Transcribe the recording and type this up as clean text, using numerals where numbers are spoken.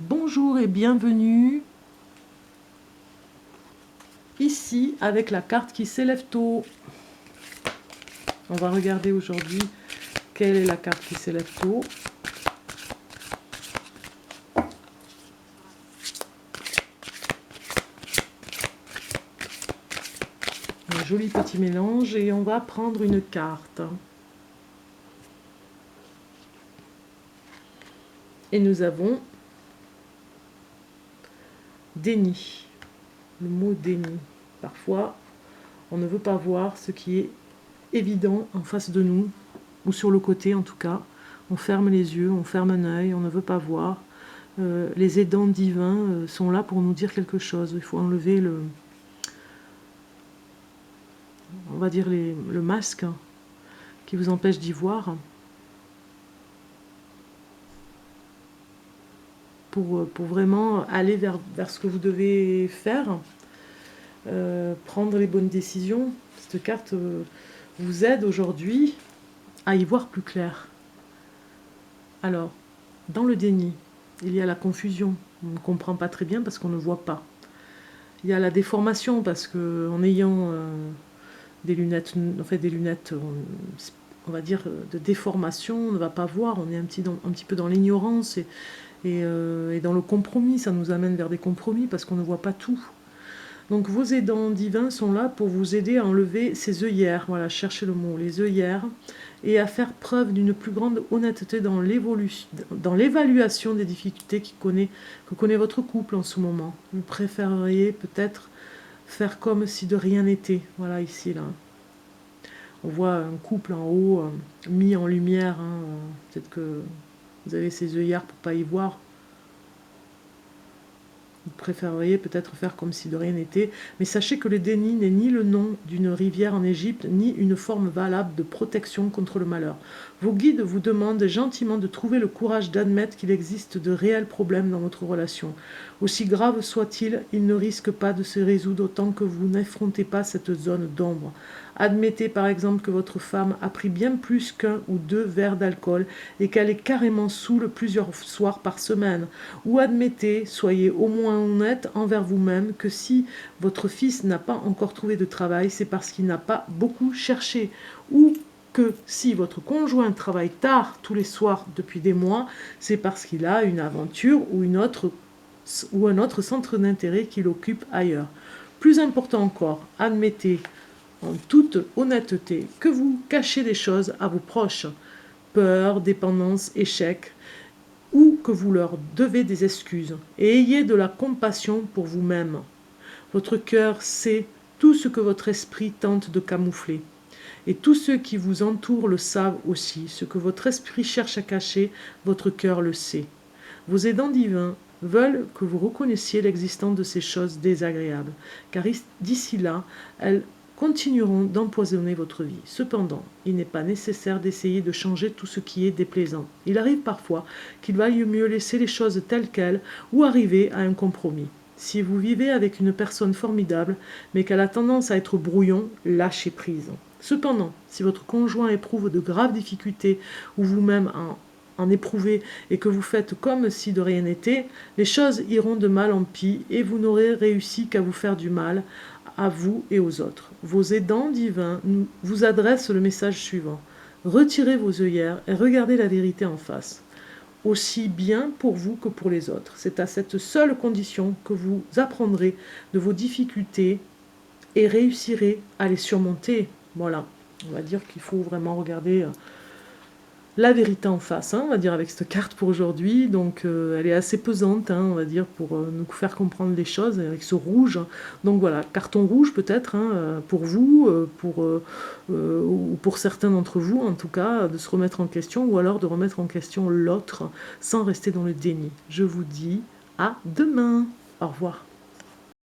Bonjour et bienvenue ici avec la carte qui s'élève tôt. On va regarder aujourd'hui quelle est la carte qui s'élève tôt. Un joli petit mélange et on va prendre une carte. Et nous avons déni. Le mot déni. Parfois, on ne veut pas voir ce qui est évident en face de nous, ou sur le côté en tout cas. On ferme les yeux, on ferme un œil, on ne veut pas voir. Les aidants divins sont là pour nous dire quelque chose. Il faut enlever on va dire le masque qui vous empêche d'y voir pour vraiment aller vers ce que vous devez faire, prendre les bonnes décisions. Cette carte vous aide aujourd'hui à y voir plus clair. Alors, dans le déni, il y a la confusion. On ne comprend pas très bien parce qu'on ne voit pas. Il y a la déformation parce qu'en ayant des lunettes, on va dire, de déformation, on ne va pas voir, on est un petit peu dans l'ignorance et dans le compromis, ça nous amène vers des compromis parce qu'on ne voit pas tout. Donc vos aidants divins sont là pour vous aider à enlever ces œillères, voilà, cherchez le mot, les œillères, et à faire preuve d'une plus grande honnêteté dans l'évaluation des difficultés que connaît votre couple en ce moment. Vous préféreriez peut-être faire comme si de rien n'était, voilà ici, là. On voit un couple en haut, mis en lumière, hein, peut-être que vous avez ces œillères pour ne pas y voir. Vous préféreriez peut-être faire comme si de rien n'était, mais sachez que le déni n'est ni le nom d'une rivière en Égypte, ni une forme valable de protection contre le malheur. Vos guides vous demandent gentiment de trouver le courage d'admettre qu'il existe de réels problèmes dans votre relation. Aussi grave soit-il, ils ne risquent pas de se résoudre tant que vous n'affrontez pas cette zone d'ombre. Admettez par exemple que votre femme a pris bien plus qu'un ou deux verres d'alcool et qu'elle est carrément saoule plusieurs soirs par semaine. Ou admettez, soyez au moins honnête envers vous-même, que si votre fils n'a pas encore trouvé de travail, c'est parce qu'il n'a pas beaucoup cherché. Ou que si votre conjoint travaille tard tous les soirs depuis des mois, c'est parce qu'il a une aventure ou un autre centre d'intérêt qui l'occupe ailleurs. Plus important encore, admettez en toute honnêteté que vous cachez des choses à vos proches, peur, dépendance, échec, ou que vous leur devez des excuses, et ayez de la compassion pour vous-même. Votre cœur sait tout ce que votre esprit tente de camoufler, et tous ceux qui vous entourent le savent aussi. Ce que votre esprit cherche à cacher, votre cœur le sait. Vos aidants divins veulent que vous reconnaissiez l'existence de ces choses désagréables, car d'ici là, elles continueront d'empoisonner votre vie. Cependant, il n'est pas nécessaire d'essayer de changer tout ce qui est déplaisant. Il arrive parfois qu'il vaille mieux laisser les choses telles quelles ou arriver à un compromis. Si vous vivez avec une personne formidable, mais qu'elle a tendance à être brouillon, lâchez prise. Cependant, si votre conjoint éprouve de graves difficultés ou vous-même en éprouvez et que vous faites comme si de rien n'était, les choses iront de mal en pis et vous n'aurez réussi qu'à vous faire du mal à vous et aux autres. Vos aidants divins vous adressent le message suivant. Retirez vos œillères et regardez la vérité en face, aussi bien pour vous que pour les autres. C'est à cette seule condition que vous apprendrez de vos difficultés et réussirez à les surmonter. Voilà, on va dire qu'il faut vraiment regarder la vérité en face, hein, on va dire, avec cette carte pour aujourd'hui. Donc elle est assez pesante, hein, on va dire, pour nous faire comprendre les choses avec ce rouge. Donc voilà, carton rouge peut-être, hein, pour vous, ou pour certains d'entre vous en tout cas, de se remettre en question, ou alors de remettre en question l'autre sans rester dans le déni. Je vous dis à demain. Au revoir.